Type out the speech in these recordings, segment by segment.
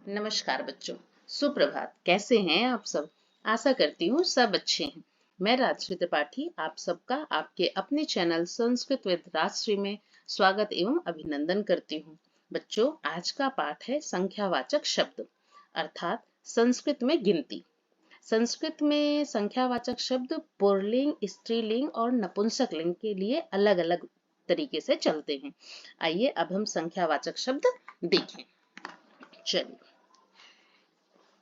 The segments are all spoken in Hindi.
नमस्कार बच्चों, सुप्रभात। कैसे हैं आप सब? आशा करती हूँ सब अच्छे हैं। मैं राजश्री त्रिपाठी आप सबका आपके अपने चैनल संस्कृत विद राजश्री में स्वागत एवं अभिनंदन करती हूँ। बच्चों, आज का पाठ है संख्यावाचक शब्द अर्थात संस्कृत में गिनती। संस्कृत में संख्यावाचक शब्द पुल्लिंग, स्त्रीलिंग और नपुंसकलिंग के लिए अलग अलग तरीके से चलते हैं। आइए अब हम संख्यावाचक शब्द देखें। चलिए,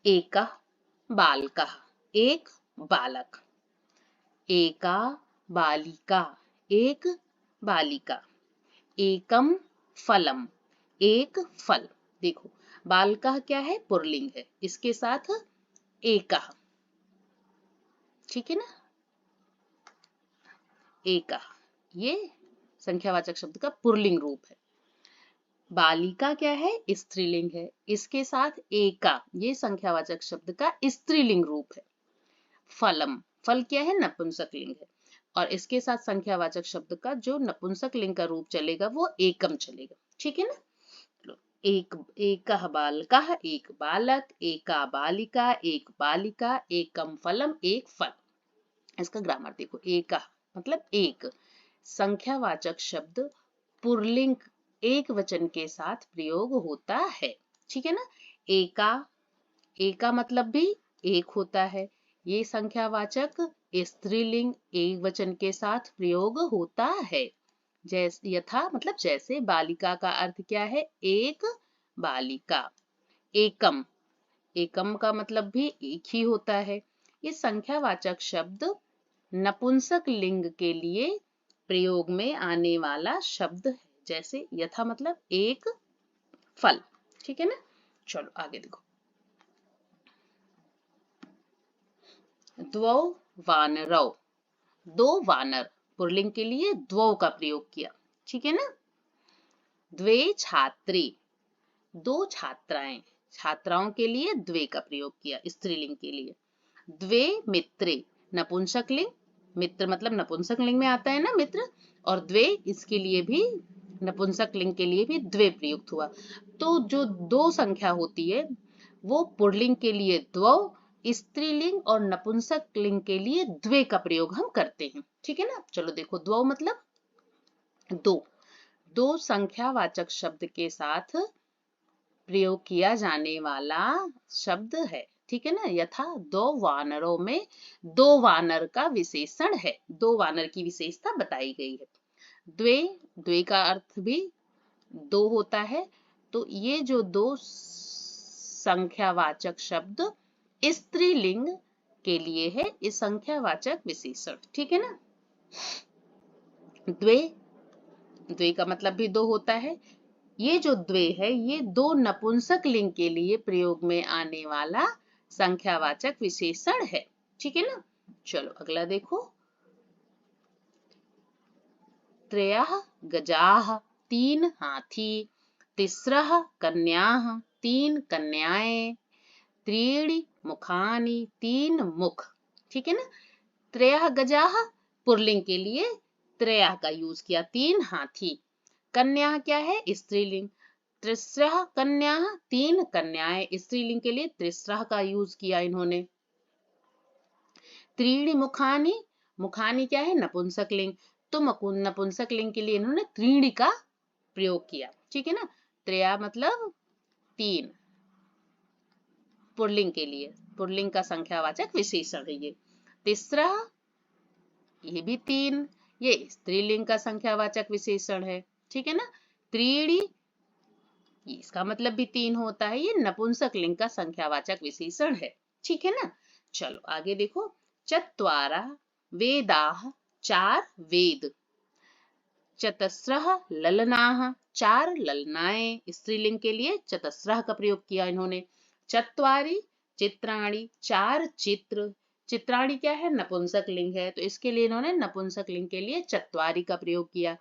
एकः बालकः, एक बालक। एका बालिका, एक बालिका। एकम फलम, एक फल। देखो, बालकः क्या है? पुल्लिंग है, इसके साथ एकः, ठीक है ना? एकः ये संख्यावाचक शब्द का पुल्लिंग रूप है। बालिका क्या है? स्त्रीलिंग है, इसके साथ एका ये संख्यावाचक शब्द का स्त्रीलिंग रूप है। फलम, फल क्या है? नपुंसकलिंग है, और इसके साथ संख्यावाचक शब्द का जो नपुंसकलिंग का रूप चलेगा वो एकम चलेगा, ठीक है ना? एक, एकः बालकः, एक बालक। एका बालिका, एक बालिका। एकम फलम, एक फल। इसका ग्रामर देखो। एका मतलब एक, संख्यावाचक शब्द पुल्लिंग एक वचन के साथ प्रयोग होता है, ठीक है ना? एका, एका मतलब भी एक होता है। ये संख्यावाचक स्त्रीलिंग एक वचन के साथ प्रयोग होता है। जैसे यथा मतलब जैसे, बालिका का अर्थ क्या है? एक बालिका। एकम, एकम का मतलब भी एक ही होता है। ये संख्यावाचक शब्द नपुंसक लिंग के लिए प्रयोग में आने वाला शब्द है। जैसे यथा मतलब एक फल, ठीक है ना? चलो आगे देखो। द्वौ वानरौ, दो वानर। पुल्लिंग के लिए द्वौ का प्रयोग किया, ठीक है ना? द्वे छात्रे, दो छात्राएं। छात्राओं के लिए द्वे का प्रयोग किया स्त्रीलिंग के लिए। द्वे मित्रे, नपुंसकलिंग। मित्र मतलब नपुंसक लिंग में आता है ना, मित्र। और द्वे इसके लिए भी नपुंसक लिंग के लिए भी द्वे प्रयुक्त हुआ। तो जो दो संख्या होती है वो पुल्लिंग के लिए द्वौ, स्त्रीलिंग और नपुंसक लिंग के लिए द्वे का प्रयोग हम करते हैं, ठीक है ना? चलो देखो, द्वौ मतलब दो, दो संख्यावाचक शब्द के साथ प्रयोग किया जाने वाला शब्द है, ठीक है ना? यथा दो वानरों में दो वानर का विशेषण है, दो वानर की विशेषता बताई गई है। द्वे, द्वे का अर्थ भी दो होता है। तो ये जो दो संख्यावाचक शब्द स्त्रीलिंग के लिए है, इस संख्यावाचक विशेषण, ठीक है ना? द्वे, द्वे का मतलब भी दो होता है। ये जो द्वे है ये दो नपुंसक लिंग के लिए प्रयोग में आने वाला संख्यावाचक विशेषण है, ठीक है ना? चलो अगला देखो। त्रयः गजाः, तीन हाथी। तिस्रः कन्याः, तीन कन्याएं। त्रीणि मुखानि, तीन मुख, ठीक है ना? त्रयः गजाः पुल्लिंग के लिए त्रयः का यूज किया, तीन हाथी। कन्या क्या है? स्त्रीलिंग। तिस्रः कन्याः, तीन कन्याएं। स्त्रीलिंग के लिए तिस्रः का यूज किया इन्होंने। त्रीणि मुखानि, मुखानि क्या है? नपुंसक लिंग। तो नपुंसक लिंग के लिए इन्होंने त्रीणि का प्रयोग किया, ठीक है ना? त्रया मतलब तीन, पुल्लिंग के लिए, पुल्लिंग का संख्यावाचक विशेषण है ये। तीसरा, ये भी तीन, ये स्त्रीलिंग का संख्यावाचक विशेषण है, ठीक है ना? त्रीणि, इसका मतलब भी तीन होता है, ये नपुंसक लिंग का संख्यावाचक विशेषण है, ठीक है ना? चलो आगे देखो। चत्वारः वेदाः, चार वेद। चतस्रः ललनाः, चार ललनाएं। स्त्रीलिंग के लिए चतस्रः का प्रयोग किया इन्होंने। चत्वारि चित्राणि, चार चित्र। चित्राणि क्या है? नपुंसक लिंग है, तो इसके लिए इन्होंने नपुंसक लिंग के लिए चत्वारि का प्रयोग किया।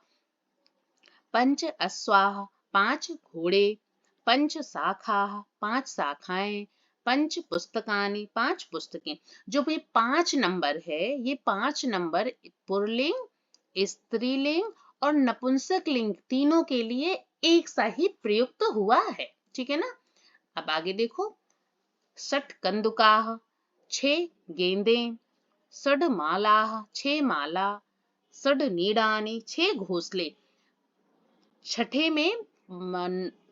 पंच अश्वाः, पांच घोड़े। पंच शाखाः, पांच शाखाएं। पंच पुस्तकानि, पांच पुस्तकें। जो भी पांच नंबर है, ये पांच नंबर पुल्लिंग, स्त्रीलिंग और नपुंसक लिंग तीनों के लिए एक सा ही प्रयुक्त हुआ है, ठीक है ना? अब आगे देखो, षट कंदुकाः, 6 गेंदें, षड मालाः, 6 माला, षड नीडानि, 6 घोंसले। छठे में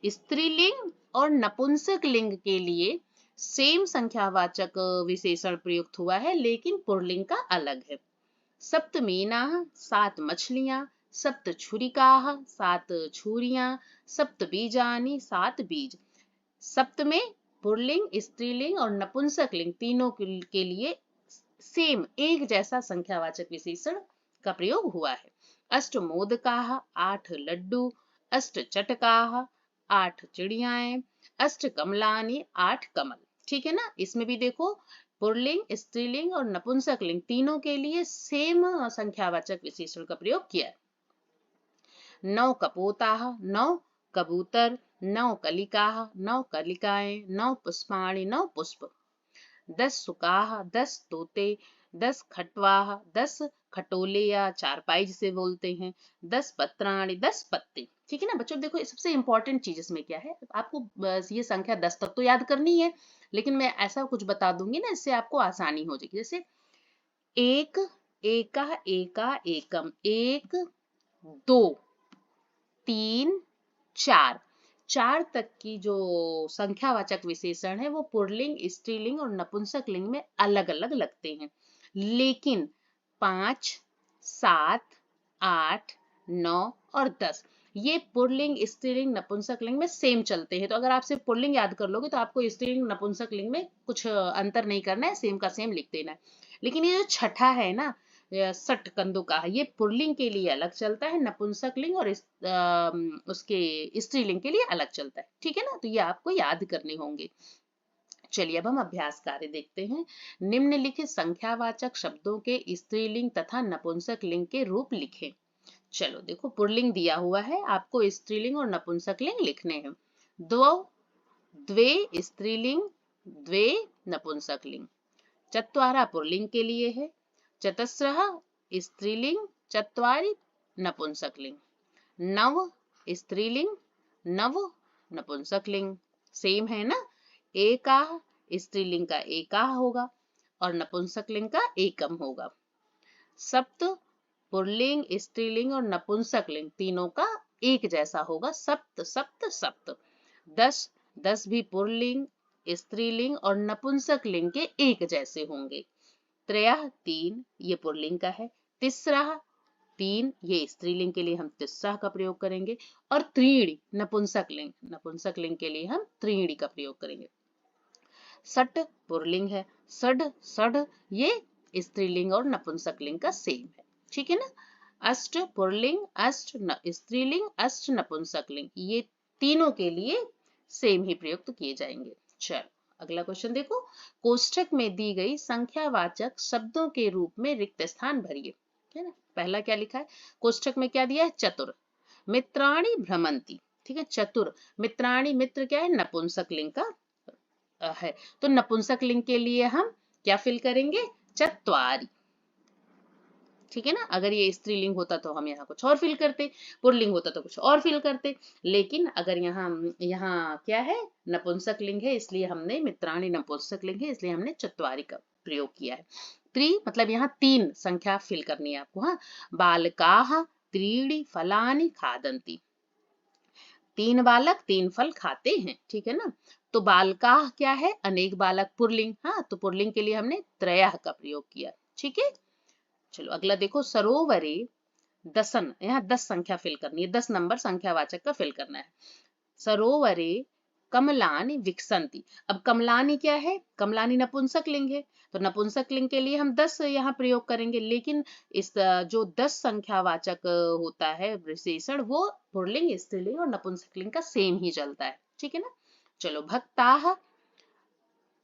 स्त्रीलिंग और नपुंसक लिंग के लिए सेम संख्यावाचक विशेषण प्रयुक्त हुआ है, लेकिन पुल्लिंग का अलग है। सप्त मीनाः, 7 मछलियां, सप्त छुरिकाः, 7 छुरियां, सप्त बीजानि, 7 बीज। सप्त में पुल्लिंग, स्त्रीलिंग और नपुंसक लिंग तीनों के लिए सेम एक जैसा संख्यावाचक विशेषण का प्रयोग हुआ है। अष्ट मोदकाः, 8 लड्डू, अष्ट चटकाः, 8 चिड़ियाएं, अष्ट कमलानि, 8 कमल। ठीक है ना, इसमें भी देखो पुल्लिंग, स्त्रीलिंग और नपुंसक लिंग तीनों के लिए सेम संख्यावाचक विशेषण का प्रयोग किया है। 9 कपोताः, 9 कबूतर, 9 कलिकाः, 9 कलिकाएं, 9 पुष्पाणि, 9 पुष्प। 10 सुकाः, 10 तोते, 10 खटवाः, 10 खटोले या चारपाई जिसे बोलते हैं, 10 पत्राणि, 10 पत्ते। ठीक है ना बच्चों, देखो सबसे इंपॉर्टेंट चीज इसमें क्या है, आपको बस ये संख्या 10 तक तो याद करनी है, लेकिन मैं ऐसा कुछ बता दूंगी ना, इससे आपको आसानी हो जाएगी। जैसे एक, एका, एका, एकम, 1, 2, 3, 4। 4 तक की जो संख्यावाचक विशेषण है वो पुल्लिंग, स्त्रीलिंग और नपुंसक लिंग में अलग अलग लगते हैं, लेकिन 5, 7, 8, 9 और 10 ये पुल्लिंग, स्त्रीलिंग, नपुंसक लिंग में सेम चलते हैं। तो अगर आप सिर्फ पुल्लिंग याद कर लोगे तो आपको स्त्रीलिंग, नपुंसक लिंग में कुछ अंतर नहीं करना है, सेम का सेम लिख देना है। लेकिन ये जो छठा है ना, सट कंदुका, ये पुल्लिंग के लिए अलग चलता है, नपुंसक लिंग और उसके स्त्रीलिंग के लिए अलग चलता है। ठीक है ना, तो ये आपको याद करने होंगे। चलिए अब हम अभ्यास कार्य देखते हैं। निम्नलिखित संख्यावाचक शब्दों के स्त्रीलिंग तथा नपुंसक लिंग के रूप लिखें। चलो देखो, पुल्लिंग दिया हुआ है, आपको स्त्रीलिंग और नपुंसक लिंग लिखने हैं। द्वौ, द्वे स्त्रीलिंग, द्वे नपुंसक लिंग। चत्वारा पुल्लिंग के लिए है, चतस्रः स्त्रीलिंग, चत्वारि नपुंसक लिंग। नव स्त्रीलिंग, नव नपुंसक लिंग। सेम है ना, एकाः स्त्रीलिंग का एकाः होगा और नपुंसक लिंग का एकम होगा। सप्त पुल्लिंग, स्त्रीलिंग और नपुंसक लिंग तीनों का एक जैसा होगा, सप्त सप्त सप्त। 10, 10 भी पुल्लिंग, स्त्रीलिंग और नपुंसक लिंग के एक जैसे होंगे। त्रयः 3 ये पुल्लिंग का है, तिस्रः 3 ये स्त्रीलिंग के लिए हम तिस्रः का प्रयोग करेंगे, और त्रीणि नपुंसक लिंग के लिए हम त्रीणि का प्रयोग करेंगे। षट पुल्लिंग है, षड षड ये स्त्रीलिंग और नपुंसक लिंग का सेम है। ठीक है ना, अष्ट पुल्लिंग, अष्ट स्त्रीलिंग, अष्ट नपुंसक लिंग, ये तीनों के लिए सेम ही प्रयुक्त किए जाएंगे। चलो अगला क्वेश्चन देखो, कोष्ठक में दी गई संख्यावाचक शब्दों के रूप में रिक्त स्थान भरिए। है ना, पहला क्या लिखा है, कोष्ठक में क्या दिया है, चतुर, मित्राणि भ्रमंती। ठीक है, चतुर, मित्राणि, मित्र क्या है, नपुंसक लिंग का है, तो नपुंसक लिंग के लिए हम क्या फिल करेंगे, चत्वारि। ठीक है ना, अगर ये स्त्रीलिंग होता तो हम यहाँ कुछ और फिल करते, पुल्लिंग होता तो कुछ और फिल करते, लेकिन अगर यहाँ क्या है, नपुंसक लिंग है, इसलिए हमने मित्राणि नपुंसक लिंग है, इसलिए हमने चत्वारि का प्रयोग किया है। त्रि मतलब यहाँ 3 संख्या फिल करनी है आपको। हाँ, बालकाः त्रीणि फलानि खादन्ति, 3 बालक 3 फल खाते हैं। ठीक है ना, तो बालकाः क्या है, अनेक बालक, पुल्लिंग। हाँ, तो पुल्लिंग के लिए हमने त्रयः का प्रयोग किया। ठीक है, चलो अगला देखो, सरोवरे दसन, यहाँ 10 संख्या फिल करनी है, 10 नंबर संख्यावाचक का फिल करना है। सरोवरे कमलानि विकसंती, अब कमलानि क्या है, कमलानि नपुंसक लिंग है, तो नपुंसक लिंग के लिए हम 10 यहाँ प्रयोग करेंगे, लेकिन इस जो 10 संख्यावाचक होता है विशेषण, वो पुल्लिंग, स्त्रीलिंग और नपुंसक लिंग का सेम ही चलता है। ठीक है ना, चलो भक्ताः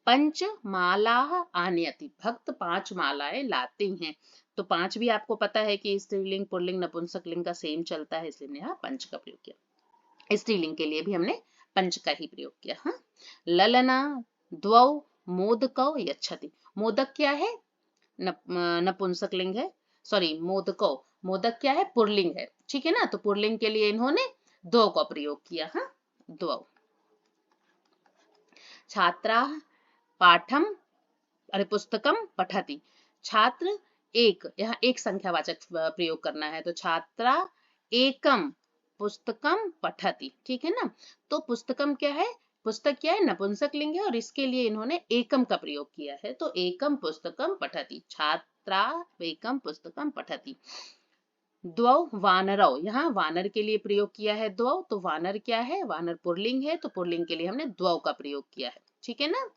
पंच मालाः आनयति, भक्त 5 मालाएं लाते हैं, तो 5 भी आपको पता है कि स्त्रीलिंग, पुल्लिंग, नपुंसक लिंग का सेम चलता है, इसलिए यहाँ पंच का प्रयोग किया। स्त्रीलिंग के लिए भी हमने पंच का ही प्रयोग किया। हाँ, ललना द्वौ मोदकौ यच्छति, मोदक क्या है, नपुंसक लिंग है, सॉरी मोदकौ, मोदक क्या है, पुल्लिंग है। ठीक है ना, तो पुल्लिंग के लिए इन्होंने 2 का प्रयोग किया। हाँ, द्वौ। छात्रा पाठम अरे पुस्तकम पठति, छात्र एक, यहाँ एक संख्यावाचक प्रयोग करना है, तो छात्रा एकम पुस्तकम पठति, ठीक है ना। तो पुस्तकम क्या है, पुस्तक क्या है, नपुंसक लिंग है और इसके लिए इन्होंने एकम का प्रयोग किया है, तो एकम पुस्तकम पठति, छात्रा एकम पुस्तकम पठति। द्वौ वानरौ, यहाँ वानर के लिए प्रयोग किया है द्वौ, तो वानर क्या है, वानर पुल्लिंग है, तो पुल्लिंग के लिए हमने द्वौ का प्रयोग किया है, ठीक है ना।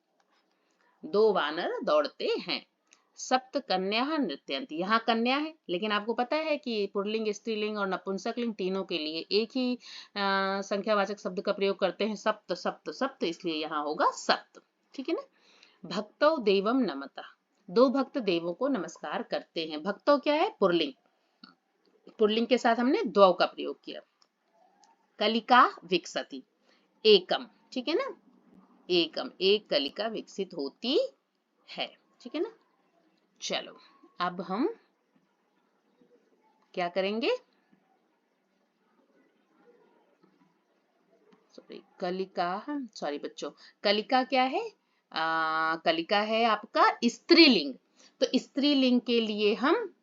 दो वानर दौड़ते हैं। सप्त कन्या नृत्यंती, यहाँ कन्या है, लेकिन आपको पता है कि पुल्लिंग, स्त्रीलिंग और नपुंसक लिंग तीनों के लिए एक ही संख्यावाचक शब्द का प्रयोग करते हैं, सप्त सप्त सप्त, इसलिए यहाँ होगा सप्त, ठीक है ना। भक्तौ देवम नमता, दो भक्त देवों को नमस्कार करते हैं। भक्तौ क्या है, पुल्लिंग, पुल्लिंग के साथ हमने द्वौ का प्रयोग किया। कलिका विकसति, एकम, ठीक है ना, एकम, एक कलिका विकसित होती है, ठीक है ना। चलो अब हम क्या करेंगे, कलिका, सॉरी बच्चों, कलिका क्या है, कलिका है आपका स्त्रीलिंग, तो स्त्रीलिंग के लिए हम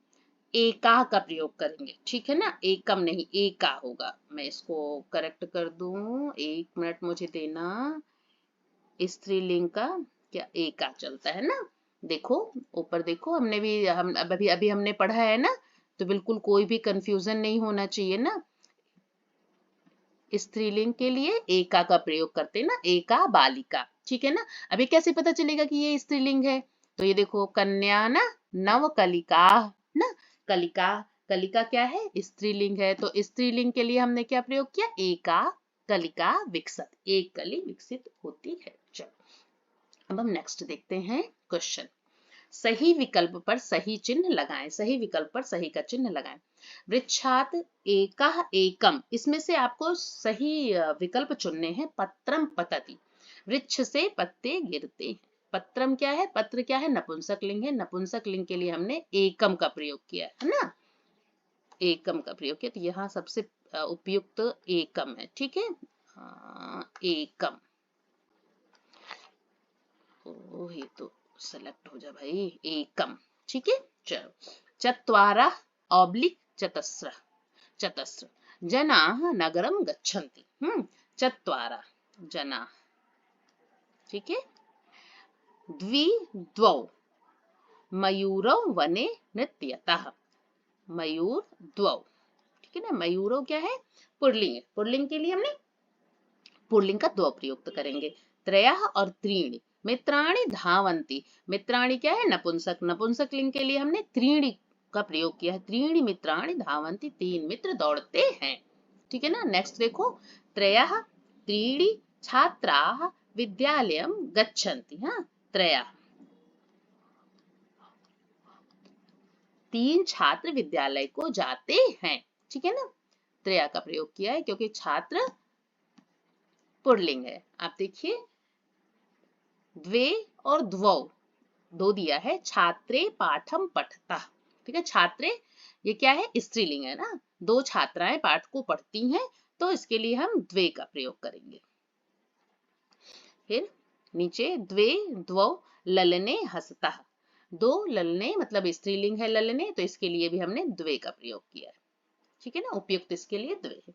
एका का प्रयोग करेंगे, ठीक है ना, एकम नहीं एका होगा। मैं इसको करेक्ट कर दूं, 1 मिनट मुझे देना। स्त्रीलिंग का क्या एका चलता है ना, देखो ऊपर देखो, हमने भी हम अभी अभी हमने पढ़ा है ना, तो बिल्कुल कोई भी कंफ्यूजन नहीं होना चाहिए ना। स्त्रीलिंग के लिए एका का प्रयोग करते हैं ना, एका बालिका, ठीक है ना। अभी कैसे पता चलेगा कि ये स्त्रीलिंग है, तो ये देखो कन्या ना, नव कलिका ना, कलिका, कलिका क्या है, स्त्रीलिंग है, तो स्त्रीलिंग के लिए हमने क्या प्रयोग किया, एका कलिका विकसित, एक कली विकसित होती है। चलो अब हम नेक्स्ट देखते हैं क्वेश्चन। सही विकल्प पर सही चिन्ह लगाएं, सही विकल्प पर सही का चिन्ह लगाएं। वृक्षात एकः एकम, इसमें से आपको सही विकल्प चुनने हैं। पत्रम पतति, वृक्ष से पत्ते गिरते हैं। पत्रम क्या है, पत्र क्या है, नपुंसक लिंग है, नपुंसक लिंग के लिए हमने एकम का प्रयोग किया है ना, एकम का प्रयोग किया, तो यहाँ सबसे उपयुक्त एकम है, ठीक है, एकम। ओह ये तो सेलेक्ट हो जा भाई, एकम, ठीक है। चलो चत्वारा ऑब्लिक चतस्र, चतस्र जनाः नगरं गच्छन्ति, चत्वारा जना, ठीक है। द्वि द्वौ मयूरौ वने नृत्यतः, मयूर द्वौ, ठीक है ना, मयूरो क्या है, पुल्लिंग है, पुल्लिंग के लिए हमने पुल्लिंग का द्वौ प्रयुक्त करेंगे। त्रयः और त्रीणि मित्राणि धावन्ति, मित्राणि क्या है, नपुंसक, नपुंसक लिंग के लिए हमने त्रीणि का प्रयोग किया है, त्रीणि मित्राणि धावन्ति, तीन मित्र दौड़ते हैं, ठीक है ना। नेक्स्ट देखो, त्रयः त्रीणि छात्राः विद्यालयं गच्छन्ति, हाँ त्रयः, तीन छात्र विद्यालय को जाते हैं, ठीक है ना, त्रया का प्रयोग किया है क्योंकि छात्र पुल्लिंग है। आप देखिए द्वे और द्वौ, दो दिया है, छात्रे पाठम पठता, ठीक है, छात्रे ये क्या है, स्त्रीलिंग है ना, दो छात्राएं पाठ को पढ़ती हैं, तो इसके लिए हम द्वे का प्रयोग करेंगे। फिर नीचे द्वे द्वौ ललने हंसता, दो ललने मतलब स्त्रीलिंग है ललने, तो इसके लिए भी हमने द्वे का प्रयोग किया है, ठीक है ना, उपयुक्त इसके लिए द्वे है।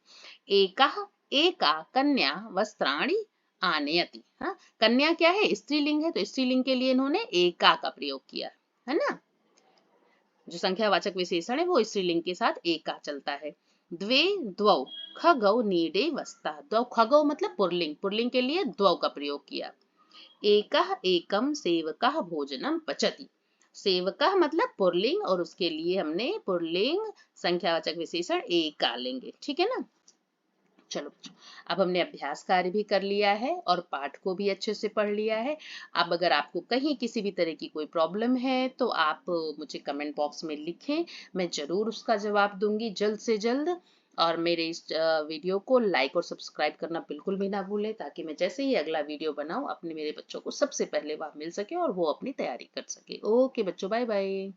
एका एका कन्या वस्त्राणि आनयति, हाँ कन्या क्या है, स्त्रीलिंग है, तो स्त्रीलिंग के लिए इन्होंने एका का प्रयोग किया है ना, जो संख्यावाचक विशेषण है वो स्त्रीलिंग के साथ एका चलता है। द्वे द्वौ खगौ नीडे वस्ता, द्वौ खगौ मतलब पुल्लिंग, पुल्लिंग के लिए द्वौ का प्रयोग किया। एकः एकम सेवकः भोजनम पचति, सेवकः मतलब पुल्लिंग और उसके लिए हमने पुल्लिंग संख्यावाचक विशेषण एका लेंगे, ठीक है ना। चलो अब हमने अभ्यास कार्य भी कर लिया है और पाठ को भी अच्छे से पढ़ लिया है। अब अगर आपको कहीं किसी भी तरह की कोई प्रॉब्लम है तो आप मुझे कमेंट बॉक्स में लिखें, मैं जरूर उसका जवाब दूंगी जल्द से जल्द। और मेरे इस वीडियो को लाइक और सब्सक्राइब करना बिल्कुल भी ना भूलें, ताकि मैं जैसे ही अगला वीडियो बनाऊं अपने मेरे बच्चों को सबसे पहले वह मिल सके और वो अपनी तैयारी कर सके। ओके बच्चों, बाय बाय।